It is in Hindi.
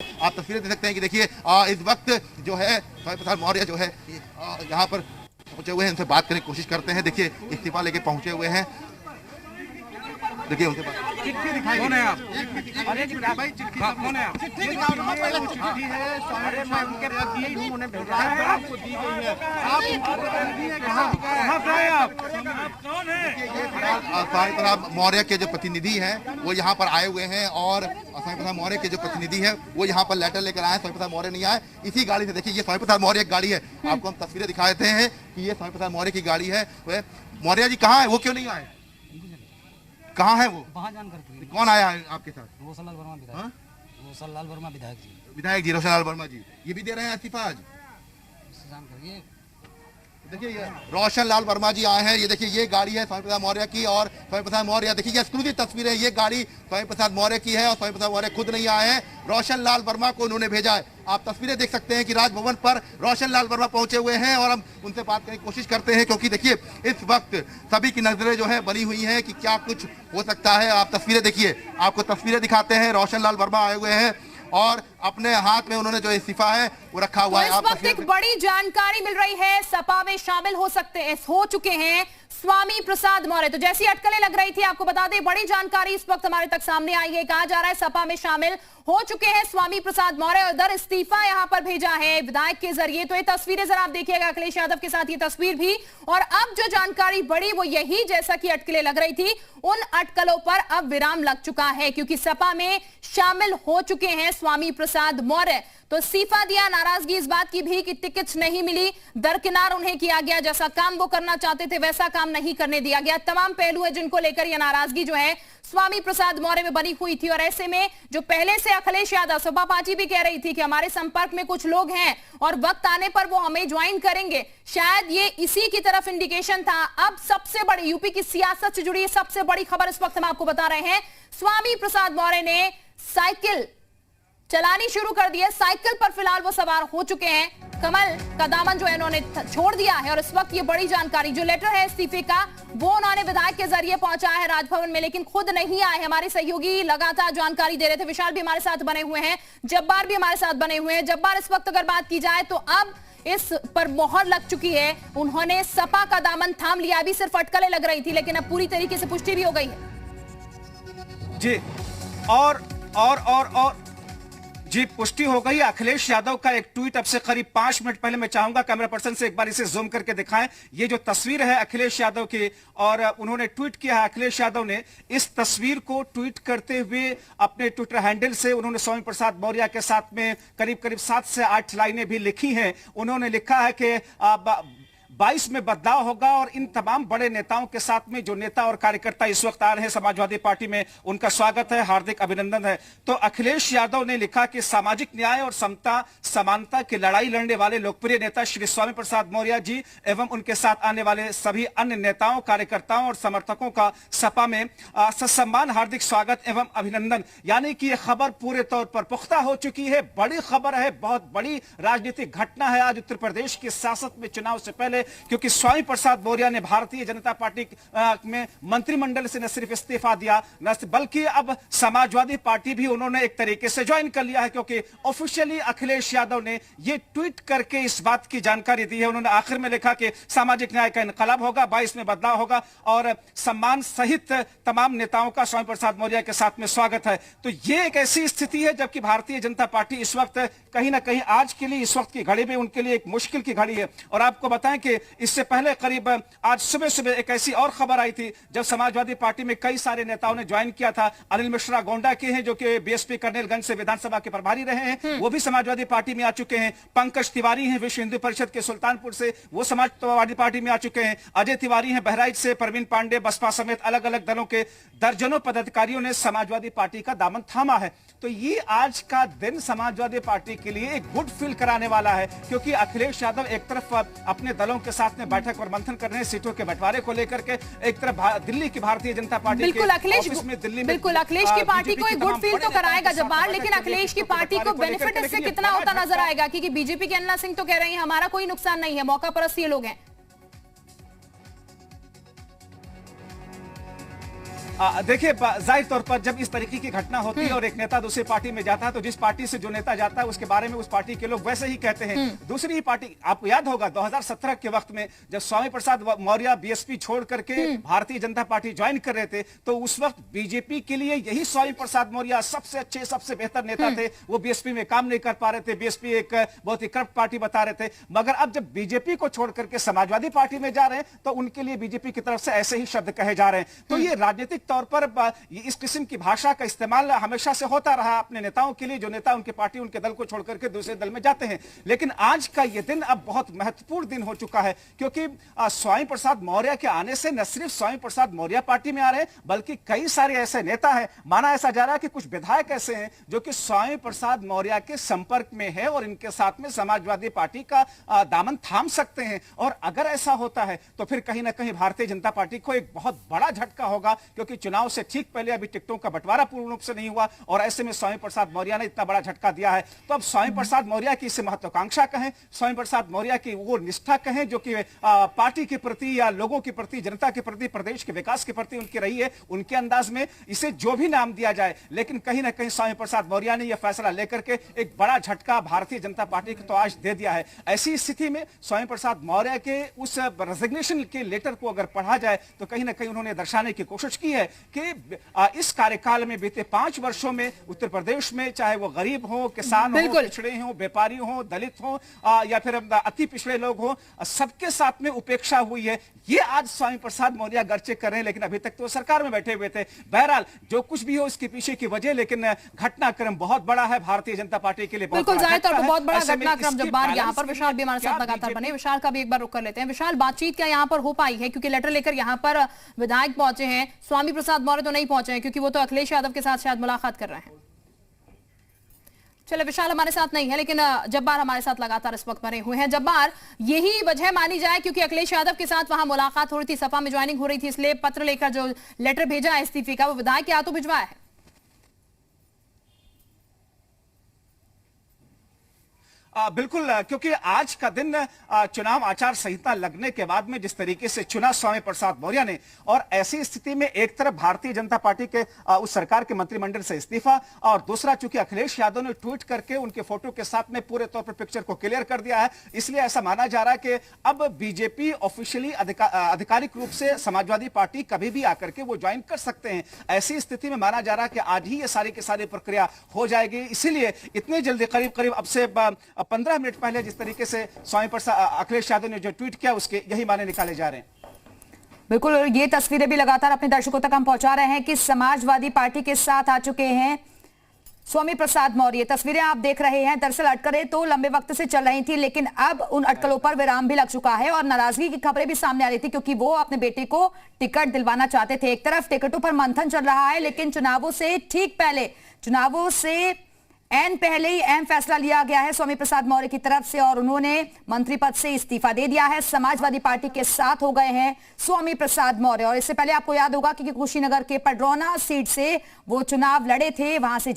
आप तस्वीरें देख सकते हैं कि देखिए इस वक्त जो है स्वामी प्रसाद मौर्य जो है यहाँ पर पहुंचे हुए हैं, उनसे बात करने की कोशिश करते हैं। देखिए इस्तीफा लेके पहुंचे हुए हैं, देखिए उनसे चिट्ठी दिखाई। कौन है आप? अरे भाई चिट्ठी कौन है आप? चिट्ठी दिखाओ ना, मतलब चिट्ठी है। अरे मैं उनके पास दी हूं, उन्हें भेजा है, आपको दी गई है। आप कहां से आए आप? कौन है? स्वामी प्रसाद मौर्य के जो प्रतिनिधि हैं वो यहाँ पर आए हुए हैं और स्वामी प्रसाद मौर्य के जो प्रतिनिधि हैं वो यहाँ पर लेटर लेकर आए। स्वामी प्रसाद मौर्य नहीं आए इसी गाड़ी से। देखिए ये स्वामी प्रसाद मौर्य की गाड़ी है, आपको हम तस्वीरें दिखा देते हैं कि ये स्वामी प्रसाद मौर्य की गाड़ी है। मौर्य जी कहाँ है, वो क्यों नहीं आए? कहाँ है वो? वहाँ जानकर कौन आया है आपके साथ? रोशनलाल वर्मा विधायक। रोशनलाल वर्मा विधायक जी। विधायक जी रोशनलाल वर्मा जी ये भी दे रहे हैं इस्तीफा आज। जानकर देखिए ये रोशनलाल वर्मा जी आए हैं। ये देखिए ये गाड़ी है स्वामी प्रसाद मौर्य की और स्वामी प्रसाद मौर्य, देखिए ये एक्सक्लूसिव तस्वीर है। ये गाड़ी स्वामी प्रसाद मौर्य की है और स्वामी प्रसाद मौर्य खुद नहीं आए हैं, रोशनलाल वर्मा को उन्होंने भेजा है। आप तस्वीरें देख सकते हैं कि राजभवन पर रोशनलाल वर्मा पहुंचे हुए हैं और हम उनसे बात करने की कोशिश करते हैं, क्योंकि देखिए इस वक्त सभी की नजरें जो है बनी हुई हैं कि क्या कुछ हो सकता है। आप तस्वीरें देखिए, आपको तस्वीरें दिखाते हैं। रोशनलाल वर्मा आए हुए हैं और अपने हाथ में उन्होंने जो इस्तीफा है वो रखा हुआ है। इस वक्त एक बड़ी जानकारी मिल रही है, सपा में शामिल हो चुके हैं स्वामी प्रसाद मौर्य। तो जैसी अटकलें लग रही थी, आपको बता दें बड़ी जानकारी इस वक्त हमारे तक सामने आई है। कहा जा रहा है सपा में शामिल हो चुके हैं स्वामी प्रसाद मौर्य और उधर इस्तीफा यहां पर भेजा है विधायक के जरिए। तो ये तस्वीरें जरा आप देखिएगा, अखिलेश यादव के साथ ये तस्वीर भी। और अब जो जानकारी बढ़ी वो यही, जैसा कि अटकलें लग रही थी उन अटकलों पर अब विराम लग चुका है, क्योंकि सपा में शामिल हो चुके हैं स्वामी प्रसाद मौर्य। तो इस्तीफा दिया, नाराजगी इस बात की भी कि टिकट नहीं मिली, दरकिनार उन्हें किया गया, जैसा काम वो करना चाहते थे वैसा काम नहीं करने दिया गया। तमाम पहलू है जिनको लेकर यह नाराजगी जो है स्वामी प्रसाद मौर्य में बनी हुई थी। और ऐसे में जो पहले से अखिलेश यादव, सपा पार्टी भी कह रही थी कि हमारे संपर्क में कुछ लोग हैं और वक्त आने पर वो हमें ज्वाइन करेंगे, शायद ये इसी की तरफ इंडिकेशन था। अब सबसे बड़ी यूपी की सियासत से जुड़ी सबसे बड़ी खबर इस वक्त हम आपको बता रहे हैं। स्वामी प्रसाद मौर्य ने साइकिल चलानी शुरू कर दी है, साइकिल पर फिलहाल वो सवार हो चुके हैं। कमल का दामन जो है उन्होंने छोड़ दिया है और इस वक्त ये बड़ी जानकारी, जो लेटर है इस्तीफे का, वो उन्होंने विधायक के जरिए पहुंचाया है राजभवन में, लेकिन खुद नहीं आए। हमारे सहयोगी लगातार जानकारी दे रहे थे, विशाल भी हमारे साथ बने हुए हैं, जब्बार भी हमारे साथ बने हुए हैं। जब्बार, इस वक्त अगर बात की जाए तो अब इस पर मोहर लग चुकी है, उन्होंने सपा का दामन थाम लिया। अभी सिर्फ अटकलें लग रही थी लेकिन अब पूरी तरीके से पुष्टि भी हो गई है जी। और जी पुष्टि हो गई। अखिलेश यादव का एक ट्वीट अब से करीब 5 मिनट पहले, मैं चाहूंगा कैमरा पर्सन से एक बार इसे जूम करके दिखाएं। ये जो तस्वीर है अखिलेश यादव की, और उन्होंने ट्वीट किया है, अखिलेश यादव ने इस तस्वीर को ट्वीट करते हुए अपने ट्विटर हैंडल से उन्होंने स्वामी प्रसाद मौर्य के साथ में करीब 7 से 8 लाइनें भी लिखी हैं। उन्होंने लिखा है कि 22 में बदलाव होगा और इन तमाम बड़े नेताओं के साथ में जो नेता और कार्यकर्ता इस वक्त आ रहे हैं समाजवादी पार्टी में, उनका स्वागत है, हार्दिक अभिनंदन है। तो अखिलेश यादव ने लिखा कि सामाजिक न्याय और समता समानता की लड़ाई लड़ने वाले लोकप्रिय नेता श्री स्वामी प्रसाद मौर्य जी एवं उनके साथ आने वाले सभी अन्य नेताओं, कार्यकर्ताओं और समर्थकों का सपा में ससम्मान हार्दिक स्वागत एवं अभिनंदन। यानी कि यह खबर पूरे तौर पर पुख्ता हो चुकी है, बड़ी खबर है, बहुत बड़ी राजनीतिक घटना है आज उत्तर प्रदेश की सियासत में चुनाव से पहले, क्योंकि स्वामी प्रसाद मौर्य ने भारतीय जनता पार्टी में मंत्रिमंडल से न सिर्फ इस्तीफा दिया, न बल्कि अब समाजवादी पार्टी भी उन्होंने एक तरीके से ज्वाइन कर लिया है, क्योंकि ऑफिशियली अखिलेश यादव ने ये ट्वीट करके इस बात की जानकारी दी है। उन्होंने आखिर में लिखा कि सामाजिक न्याय का इनकलाब होगा, 22 में बदलाव होगा और सम्मान सहित तमाम नेताओं का स्वामी प्रसाद मौर्य के साथ में स्वागत है। तो ये एक ऐसी स्थिति है जबकि भारतीय जनता पार्टी इस वक्त कहीं ना कहीं आज के लिए, इस वक्त की घड़ी में उनके लिए एक मुश्किल की घड़ी है। और आपको बताएं कि इससे पहले करीब आज सुबह एक ऐसी और खबर आई थी, जब समाजवादी पार्टी में कई सारे नेताओं ने ज्वाइन किया था। अनिल मिश्रा गोंडा के हैं जो कि बीएसपी कर्नेलगंज से विधानसभा के प्रभारी रहे हैं, वो भी समाजवादी पार्टी में आ चुके हैं। पंकज तिवारी हैं विश्व हिंदू परिषद के सुल्तानपुर से, वो समाजवादी पार्टी में आ चुके हैं। अजय तिवारी हैं बहराइच से, प्रवीण पांडे बसपा समेत अलग अलग दलों के दर्जनों पदाधिकारियों ने समाजवादी पार्टी का दामन थामा है। तो ये आज का दिन समाजवादी पार्टी के लिए एक गुड फील कराने वाला है, क्योंकि अखिलेश यादव एक तरफ अपने दलों के साथ में बैठक और मंथन कर रहे हैं सीटों के बंटवारे को लेकर के, एक तरफ दिल्ली की भारतीय जनता पार्टी बिल्कुल अखिलेश की पार्टी को एक गुड फील तो कराएगा जब्बार, लेकिन अखिलेश की पार्टी को बेनिफिट इससे कितना होता नजर आएगा? क्योंकि बीजेपी के अन्ना सिंह तो कह रहे हैं हमारा कोई नुकसान नहीं है, मौका परस्त ये लोग हैं। देखिए, जाहिर तौर पर जब इस तरीके की घटना होती है और एक नेता दूसरी पार्टी में जाता है तो जिस पार्टी से जो नेता जाता है उसके बारे में उस पार्टी के लोग वैसे ही कहते हैं। दूसरी ही पार्टी, आपको याद होगा 2017 के वक्त में जब स्वामी प्रसाद मौर्य बीएसपी छोड़ करके भारतीय जनता पार्टी ज्वाइन कर रहे थे तो उस वक्त बीजेपी के लिए यही स्वामी प्रसाद मौर्य सबसे अच्छे, सबसे बेहतर नेता थे। वो बीएसपी में काम नहीं कर पा रहे थे, बीएसपी एक बहुत ही करप्ट पार्टी बता रहे थे। मगर अब जब बीजेपी को छोड़ करके समाजवादी पार्टी में जा रहे हैं तो उनके लिए बीजेपी की तरफ से ऐसे ही शब्द कहे जा रहे हैं। तो ये राजनीतिक तौर पर इस किस्म की भाषा का इस्तेमाल हमेशा से होता रहा अपने नेताओं के लिए, जो नेता उनके पार्टी, उनके दल को छोड़ करके दूसरे दल में जाते हैं। लेकिन आज का यह दिन अब बहुत महत्वपूर्ण दिन हो चुका है, क्योंकि स्वामी प्रसाद मौर्य के आने से न सिर्फ स्वामी प्रसाद मौर्य पार्टी में आ रहे हैं बल्कि कई सारे ऐसे नेता हैं, माना ऐसा जा रहा है कि कुछ विधायक ऐसे हैं जो कि स्वामी प्रसाद मौर्य के संपर्क में है और इनके साथ में समाजवादी पार्टी का दामन थाम सकते हैं। और अगर ऐसा होता है तो फिर कहीं ना कहीं भारतीय जनता पार्टी को एक बहुत बड़ा झटका होगा, क्योंकि चुनाव से ठीक पहले अभी टिकटों का बंटवारा पूर्ण रूप से नहीं हुआ और ऐसे में स्वामी प्रसाद मौर्य ने इतना बड़ा झटका दिया है। तो अब स्वामी प्रसाद मौर्य की इसे महत्वाकांक्षा कहें, स्वामी प्रसाद मौर्य की वो निष्ठा कहें जो कि पार्टी के प्रति या लोगों के प्रति, जनता के प्रति, प्रदेश के विकास के प्रति उनकी रही है, उनके अंदाज में इसे जो भी नाम दिया जाए, लेकिन कहीं ना कहीं स्वामी प्रसाद मौर्य ने यह फैसला लेकर के एक बड़ा झटका भारतीय जनता पार्टी को तो आज दे दिया है। ऐसी स्थिति में स्वामी प्रसाद मौर्य के उस रेजिग्नेशन के लेटर को अगर पढ़ा जाए तो कहीं ना कहीं उन्होंने दर्शाने की कोशिश की है कि इस कार्यकाल में बीते 5 वर्षों में उत्तर प्रदेश में चाहे वो गरीब हो, किसान हो, पिछड़े हो, व्यापारी हो, दलित हो या फिर अति पिछड़े लोग हो, सबके साथ में उपेक्षा हुई है। ये आज स्वामी प्रसाद मौर्य गर्चे कर रहे हैं, लेकिन अभी तक तो सरकार में बैठे हुए थे। बहरहाल जो कुछ भी हो इसके पीछे की वजह, लेकिन घटनाक्रम बहुत बड़ा है भारतीय जनता पार्टी के लिए। बिल्कुल जाहिर तौर पर बहुत बड़ा घटनाक्रम। जब बार यहाँ पर विशाल भी हमारे साथ लगातार बने, विशाल का भी एक बार रुक कर लेते हैं। विशाल, बातचीत क्या यहाँ पर हो पाई है? क्योंकि लेटर लेकर यहाँ पर विधायक पहुंचे हैं, स्वामी प्रसाद मौर्य तो नहीं पहुंचे हैं क्योंकि वो तो अखिलेश यादव के साथ शायद मुलाकात कर रहे हैं। चलो, विशाल हमारे साथ नहीं है, लेकिन जब्बार हमारे साथ लगातार इस वक्त बने हुए हैं। जब्बार, यही वजह मानी जाए क्योंकि अखिलेश यादव के साथ वहां मुलाकात हो रही थी, सपा में ज्वाइनिंग हो रही थी, इसलिए पत्र लेकर जो लेटर भेजा है इस्तीफे का वो विधायक के हाथों भिजवाया है? बिल्कुल, क्योंकि आज का दिन चुनाव आचार संहिता लगने के बाद में जिस तरीके से चुना स्वामी प्रसाद मौर्य ने, और ऐसी स्थिति में एक तरफ भारतीय जनता पार्टी के उस सरकार के मंत्रिमंडल से इस्तीफा और दूसरा चूंकि अखिलेश यादव ने ट्वीट करके उनके फोटो के साथ में पूरे तौर पर पिक्चर को क्लियर कर दिया है, इसलिए ऐसा माना जा रहा है कि अब बीजेपी ऑफिशियली आधिकारिक रूप से समाजवादी पार्टी कभी भी आकर के वो ज्वाइन कर सकते हैं। ऐसी स्थिति में माना जा रहा है कि आज ही ये सारी की सारी प्रक्रिया हो जाएगी, इसीलिए इतनी जल्दी करीब अब से 15 मिनट पहले जिस तरीके से स्वामी प्रसाद अखिलेश यादव ने जो ट्वीट किया उसके यही माने निकाले जा रहे हैं। बिल्कुल, और ये तस्वीरें भी लगातार अपने दर्शकों तक हम पहुंचा रहे हैं कि समाजवादी पार्टी के साथ आ चुके हैं स्वामी प्रसाद मौर्य। तस्वीरें आप देख रहे हैं, दरअसल अटकलें तो लंबे वक्त से चल रही थी, लेकिन अब उन अटकलों पर विराम भी लग चुका है और नाराजगी की खबरें भी सामने आ रही थी क्योंकि वो अपने बेटे को टिकट दिलवाना चाहते थे। एक तरफ टिकटों पर मंथन चल रहा है, लेकिन चुनावों से ठीक पहले, चुनावों से एन पहले ही अहम फैसला लिया गया है स्वामी प्रसाद मौर्य की तरफ से और उन्होंने मंत्री पद से इस्तीफा दे दिया है। समाजवादी पार्टी के साथ हो गए हैं स्वामी प्रसाद मौर्य। और इससे पहले आपको याद होगा कि कुशीनगर के पडरौना सीट से वो चुनाव लड़े थे, वहां से